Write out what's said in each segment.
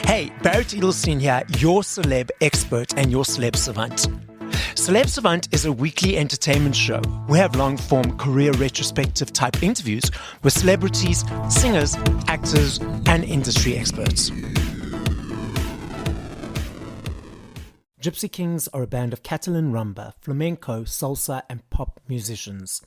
Hey, Barrett Edelstein here, your celeb expert and your celeb savant. Celeb Savant is a weekly entertainment show. We have long-form career retrospective type interviews with celebrities, singers, actors, and industry experts. Gipsy Kings are a band of Catalan rumba, flamenco, salsa, and pop musicians.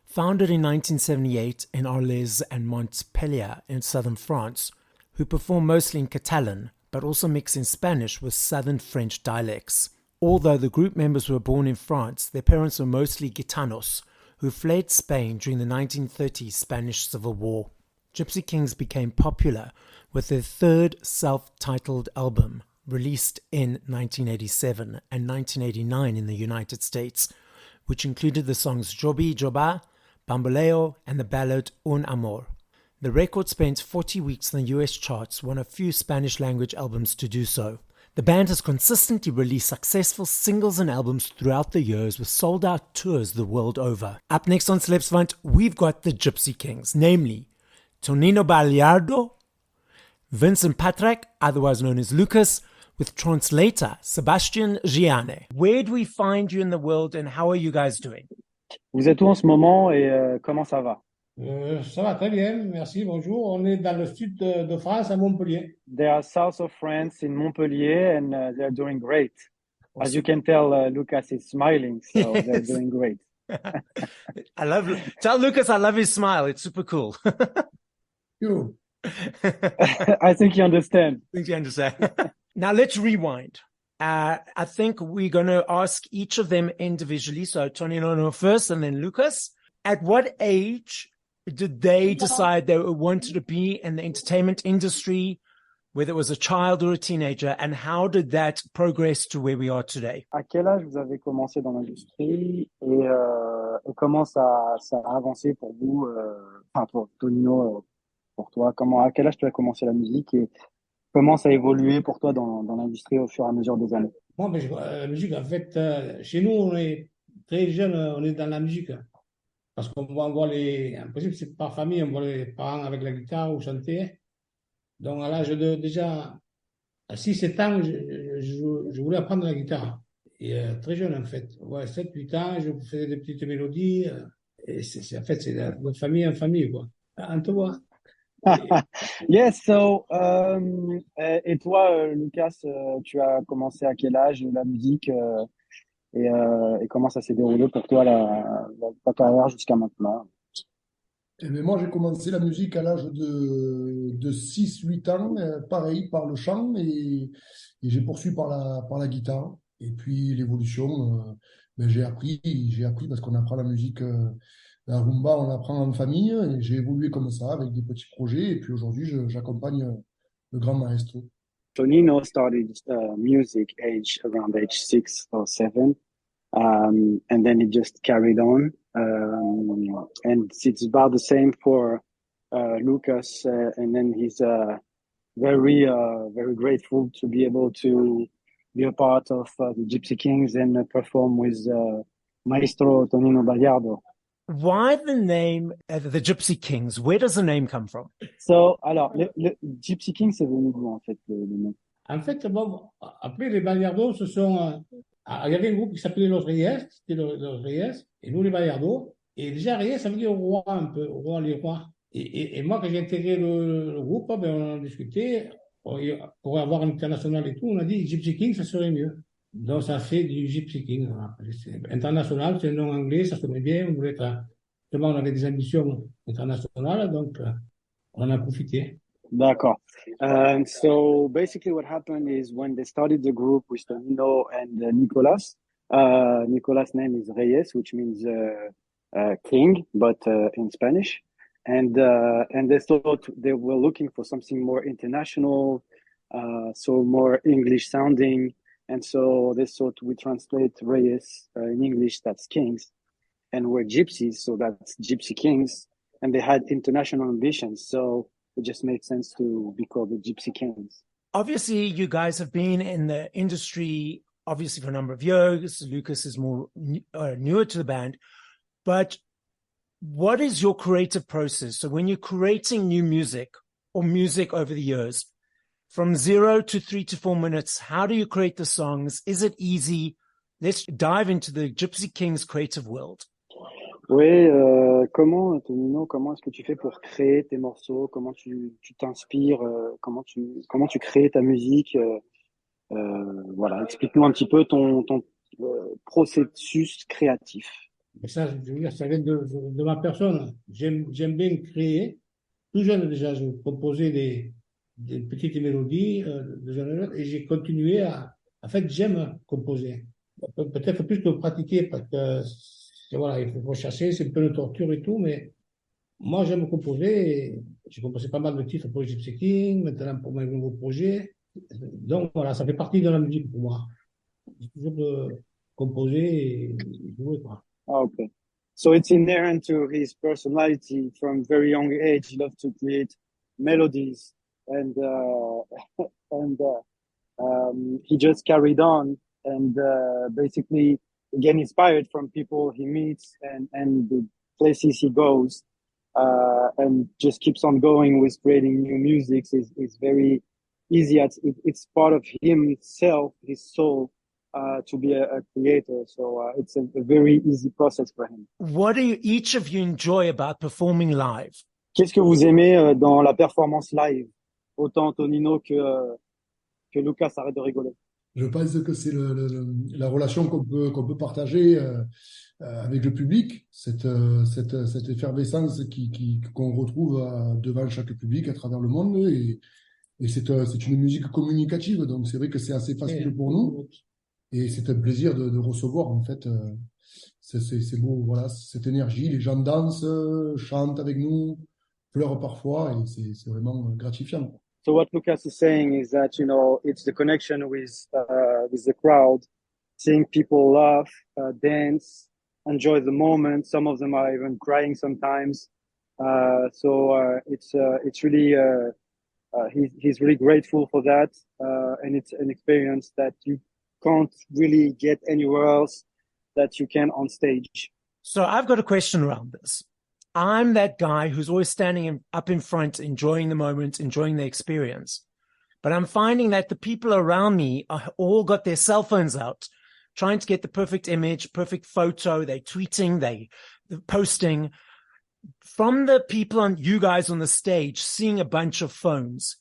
Founded in 1978 in Arles and Montpellier in southern France, who perform mostly in Catalan, but also mix in Spanish with southern French dialects. Although the group members were born in France, their parents were mostly Gitanos, who fled Spain during the 1930s Spanish Civil War. Gipsy Kings became popular with their third self-titled album, released in 1987 and 1989 in the United States, which included the songs Jobi Joba, Bamboleo, and the ballad Un Amor. The record spent 40 weeks in the US charts, one of few Spanish-language albums to do so. The band has consistently released successful singles and albums throughout the years with sold-out tours the world over. Up next on Celeb Savant, we've got the Gipsy Kings, namely Tonino Baliardo, Vincent Patrac, otherwise known as Lukas, with translator Sebastien Ziane. Where do we find you in the world and how are you guys doing? Vous êtes où en ce moment et comment ça va? Ça va très bien, merci, bonjour. On est dans le sud de France, à Montpellier. They are south of France in Montpellier and they're doing great. As you can tell, Lukas is smiling, so they're doing great. Tell Lukas I love his smile. It's super cool. You. I think you understand. Now let's rewind. I think we're going to ask each of them individually. So Tonino first and then Lukas. At what age did they decide they wanted to be in the entertainment industry, whether it was a child or a teenager, and how did that progress to where we are today? À quel âge vous avez commencé dans l'industrie et comment ça a avancé pour vous, enfin pour Tonino, pour toi, à quel âge tu as commencé la musique et comment ça a évolué pour toi dans l'industrie au fur et à mesure des années? Bon, la musique, en fait, chez nous, on est très jeunes, on est dans la musique. Parce qu'on voit en principe, c'est par famille, on voit les parents avec la guitare ou chanter. Donc, à l'âge de déjà 6-7 ans, je voulais apprendre la guitare. Et très jeune, en fait. Ouais, 7-8 ans, je faisais des petites mélodies. Et en fait, c'est de famille en famille, quoi. En te voit. Yes, so, et toi, Lukas, tu as commencé à quel âge la musique et comment ça s'est déroulé pour toi ta carrière jusqu'à maintenant? Mais moi, j'ai commencé la musique à l'âge de 6-8 ans, pareil, par le chant, et j'ai poursuivi par la guitare. Et puis l'évolution, j'ai appris parce qu'on apprend la musique, la rumba, on l'apprend en famille, et j'ai évolué comme ça, avec des petits projets, et puis aujourd'hui, j'accompagne le grand maestro. Tonino started music around age 6 or 7. And then it just carried on. And it's about the same for Lukas. And then he's very grateful to be able to be a part of the Gipsy Kings and perform with Maestro Tonino Baliardo. Why the name the Gipsy Kings? Where does the name come from? So, alors, le Gipsy Kings, c'est venu d'où, en fait, le nom? En fait, bon, après, les Baliardo, ce sont... il y avait un groupe qui s'appelait Los Reyes, c'était Los Reyes, et nous, les Baliardo. Et déjà, Reyes, ça veut dire roi, un peu, roi, les rois. Et moi, quand j'ai intégré le groupe, on en discutait. Pour avoir un international et tout, on a dit Gypsy King, ça serait mieux. Donc, ça fait du Gypsy King. International, c'est un nom anglais, ça sonnait bien. On voulait être, justement, on avait des ambitions internationales, donc on en a profité. D'accord. So basically what happened is when they started the group with Tonino and Nicolas, Nicolas' name is Reyes, which means king, but in Spanish. And they thought they were looking for something more international, so more English sounding. And so they thought we translate Reyes in English, that's kings. And we're gypsies, so that's Gypsy Kings. And they had international ambitions. So it just made sense to be called the Gypsy Kings. Obviously, you guys have been in the industry, obviously, for a number of years. Lukas is more newer to the band. But what is your creative process? So when you're creating new music or music over the years, from 0 to 3 to 4 minutes, how do you create the songs? Is it easy? Let's dive into the Gipsy Kings creative world. Oui, comment, Tonino, comment est-ce que tu fais pour créer tes morceaux? Comment tu t'inspires? Comment tu crées ta musique? Voilà, explique-nous un petit peu ton processus créatif. Mais ça, je veux dire, ça vient de ma personne. J'aime bien créer. Tout jeune déjà, je composais des petites mélodies de jeune et j'ai continué en fait, j'aime composer. Peut-être plus que pratiquer parce que voilà, il faut chasser, c'est un peu de torture et tout, mais moi j'aime composer. Et j'ai composé pas mal de titres pour les Gipsy Kings, maintenant pour mes nouveaux projets. Donc voilà, ça fait partie de la musique pour moi. J'ai toujours composer et jouer, quoi. Okay. So it's inherent to his personality from very young age. He loves to create melodies and and he just carried on and basically get inspired from people he meets and the places he goes and just keeps on going with creating new music. Is very easy. It's part of himself, his soul. To be a creator. So it's a very easy process for him. What do each of you enjoy about performing live? Qu'est-ce que vous aimez dans la performance live? Autant Tonino que Lukas, arrête de rigoler. Je pense que c'est la relation qu'on peut partager avec le public, cette effervescence qu'on retrouve devant chaque public à travers le monde. Et c'est une musique communicative, donc c'est vrai que c'est assez facile pour nous. Et c'est un plaisir de recevoir, en fait, c'est beau, voilà, cette énergie. Les gens dansent, chantent avec nous, pleurent parfois, et c'est vraiment gratifiant. So what Lukas is saying is that, you know, it's the connection with the crowd, seeing people laugh, dance, enjoy the moment. Some of them are even crying sometimes. So it's really, he's really grateful for that. And it's an experience that you can't really get anywhere else that you can on stage. So I've got a question around this. I'm that guy who's always standing up in front, enjoying the moment, enjoying the experience. But I'm finding that the people around me are all got their cell phones out, trying to get the perfect image, perfect photo. They're tweeting, they're posting. From the people on you guys on the stage, seeing a bunch of phones,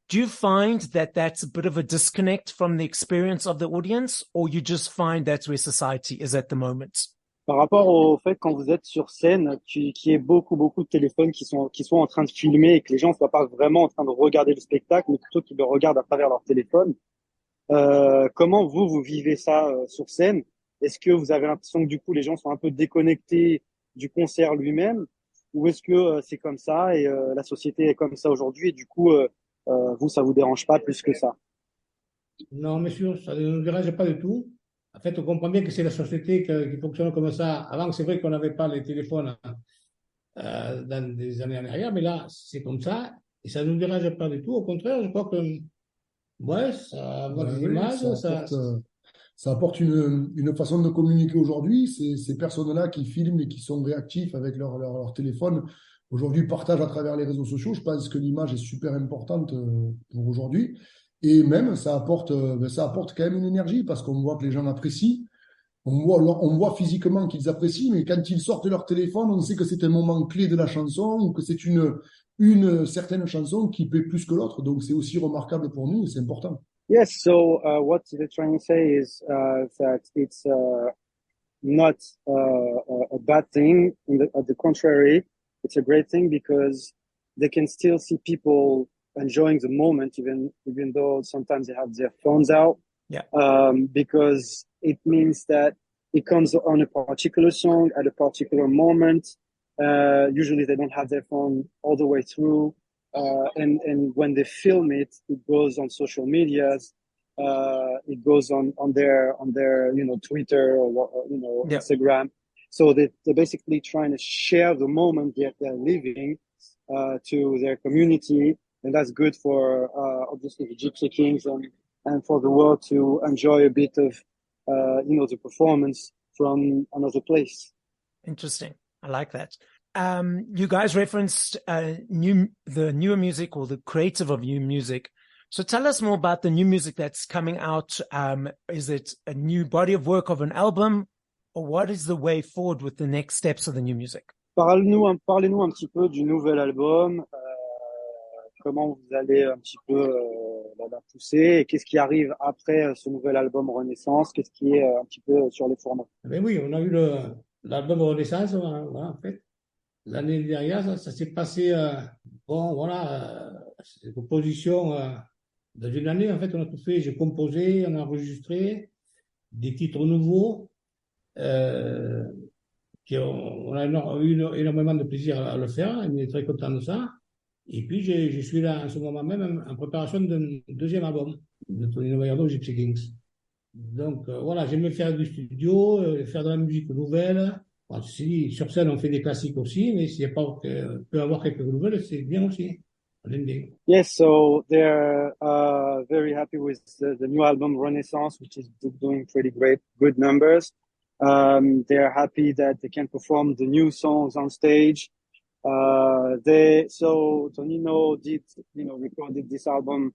do you find that that's a bit of a disconnect from the experience of the audience, or you just find that's where society is at the moment? Par rapport au fait quand vous êtes sur scène, qu'il y ait beaucoup de téléphones qui sont en train de filmer et que les gens soient pas vraiment en train de regarder le spectacle, mais plutôt qu'ils le regardent à travers leur téléphone. Comment vous vivez ça sur scène? Est-ce que vous avez l'impression que du coup les gens sont un peu déconnectés du concert lui-même, ou est-ce que c'est comme ça et la société est comme ça aujourd'hui et du coup vous ça vous dérange pas plus que ça? Non, monsieur, ça ne nous dérange pas du tout. En fait, on comprend bien que c'est la société qui fonctionne comme ça. Avant, c'est vrai qu'on n'avait pas les téléphones dans des années en arrière, mais là, c'est comme ça et ça ne nous dérange pas du tout. Au contraire, je crois que ouais, ça va des images. Ça apporte une façon de communiquer aujourd'hui. Ces personnes-là qui filment et qui sont réactifs avec leur téléphone, aujourd'hui partagent à travers les réseaux sociaux. Je pense que l'image est super importante pour aujourd'hui. Et même, ça apporte quand même une énergie parce qu'on voit que les gens apprécient. On voit physiquement qu'ils apprécient, mais quand ils sortent leur téléphone, on sait que c'est un moment clé de la chanson ou que c'est une certaine chanson qui plaît plus que l'autre. Donc, c'est aussi remarquable pour nous et c'est important. Yes, so what they're trying to say is that it's not a bad thing. At the contrary, it's a great thing because they can still see people enjoying the moment, even though sometimes they have their phones out. Yeah. Because it means that it comes on a particular song at a particular moment. Usually they don't have their phone all the way through. And when they film it, it goes on social medias. It goes on their Twitter or Yeah. Instagram. So they're basically trying to share the moment that they're living to their community. And that's good for obviously the Gipsy Kings and for the world to enjoy a bit of the performance from another place. Interesting. I like that. you guys referenced the newer music or the creative of new music. So tell us more about the new music that's coming out. Is it a new body of work of an album, or what is the way forward with the next steps of the new music? Parlez-nous un petit peu du nouvel album, comment vous allez un petit peu la pousser et qu'est-ce qui arrive après ce nouvel album Renaissance, qu'est-ce qui est un petit peu sur les formats. Mais oui, on a eu l'album Renaissance, voilà, en fait. L'année dernière, ça s'est passé, bon, voilà, c'est une composition dans une année, en fait, on a tout fait. J'ai composé, on a enregistré des titres nouveaux, on a eu énormément de plaisir à le faire, on est très content de ça. Et puis, je suis là en ce moment même en préparation d'un deuxième album de Tonino Baliardo, Gipsy Kings. Donc, voilà, j'aime faire du studio, faire de la musique nouvelle. Bon, si, sur scène, on fait des classiques aussi, mais s'il y a pas, peut avoir quelques nouvelles, c'est bien aussi. On aime bien. Yes, so they're very happy with the new album Renaissance, which is doing pretty good numbers. They're happy that they can perform the new songs on stage. So Tonino recorded this album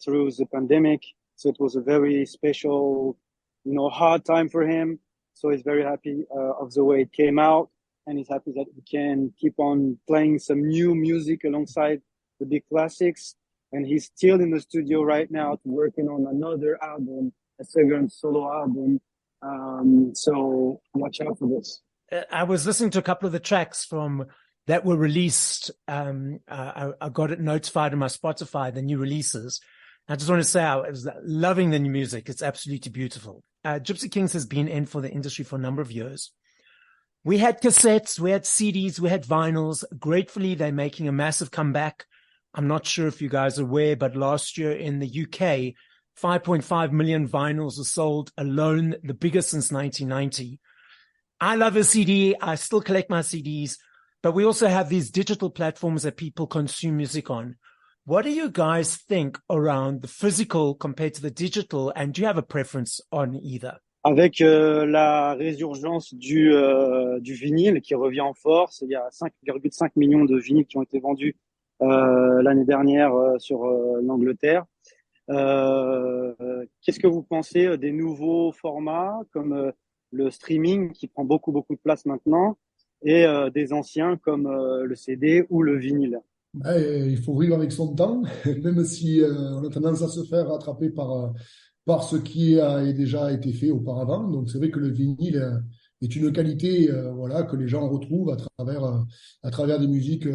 through the pandemic. So it was a very special, hard time for him. So he's very happy of the way it came out, and he's happy that he can keep on playing some new music alongside the big classics. And he's still in the studio right now working on another album, a second solo album. So watch out for this. I was listening to a couple of the tracks that were released. I got it notified on my Spotify, the new releases. I just want to say I was loving the new music. It's absolutely beautiful. Gipsy Kings has been in for the industry for a number of years. We had cassettes, we had CDs, we had vinyls. Gratefully, they're making a massive comeback. I'm not sure if you guys are aware, but last year in the UK, 5.5 million vinyls were sold alone, the biggest since 1990. I love a CD. I still collect my CDs, but we also have these digital platforms that people consume music on. What do you guys think around the physical compared to the digital? And do you have a preference on either? Avec la résurgence du vinyle qui revient en force, il y a 5,5 millions de vinyles qui ont été vendus l'année dernière sur l'Angleterre. Qu'est-ce que vous pensez des nouveaux formats comme le streaming qui prend beaucoup de place maintenant et des anciens comme le CD ou le vinyle? Il faut vivre avec son temps, même si on a tendance à se faire rattraper par ce qui a déjà été fait auparavant. Donc c'est vrai que le vinyle est une qualité voilà, que les gens retrouvent à travers des musiques.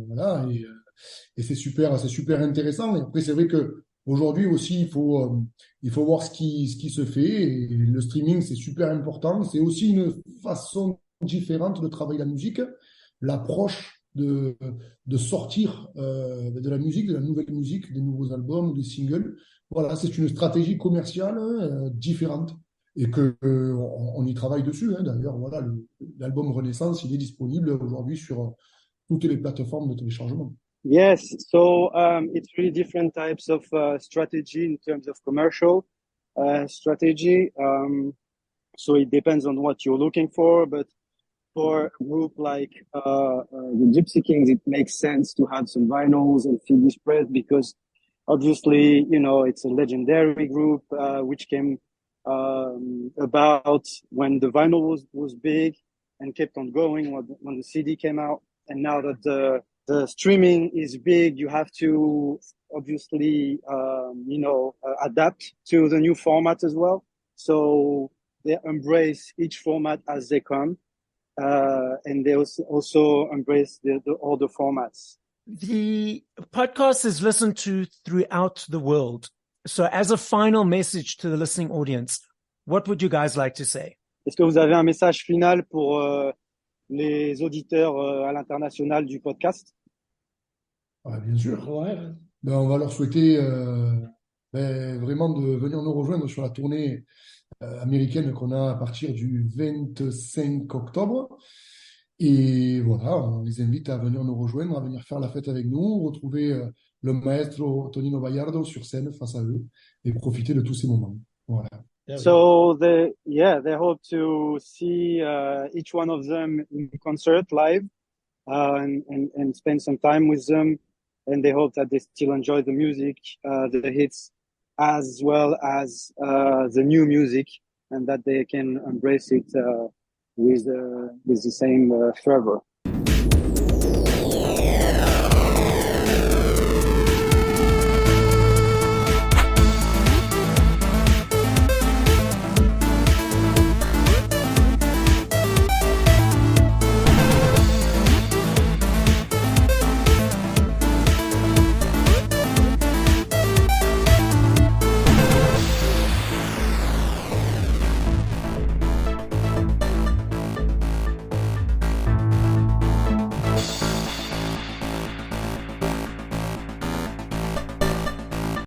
Voilà, et c'est super intéressant. Et après, c'est vrai que aujourd'hui aussi, il faut voir ce qui se fait. Et le streaming, c'est super important. C'est aussi une façon différente de travailler la musique. L'approche de sortir de la musique, de la nouvelle musique, des nouveaux albums, des singles. Voilà, c'est une stratégie commerciale différente et on y travaille dessus. D'ailleurs, voilà, l'album Renaissance, il est disponible aujourd'hui sur toutes les plateformes de téléchargement. Yes, so it's really different types of strategy in terms of commercial strategy. So it depends on what you're looking for, but for a group like the Gipsy Kings, it makes sense to have some vinyls and CD spread because obviously, it's a legendary group which came about when the vinyl was big and kept on going when the CD came out. And now that the streaming is big, you have to obviously, adapt to the new format as well. So they embrace each format as they come. And they also embrace all the formats. The podcast is listened to throughout the world. So as a final message to the listening audience, what would you guys like to say? Est-ce que vous avez un message final pour les auditeurs à l'international du podcast? Bien sûr. Ouais. On va leur souhaiter vraiment de venir nous rejoindre sur la tournée américaine qu'on a à partir du 25 octobre. Et voilà, on les invite à venir nous rejoindre, à venir faire la fête avec nous, retrouver le maestro Tonino Baliardo sur scène face à eux et profiter de tous ces moments. Voilà. So they hope to see each one of them in concert live. and spend some time with them. And they hope that they still enjoy the music, the hits, as well as the new music, and that they can embrace it with the same fervor.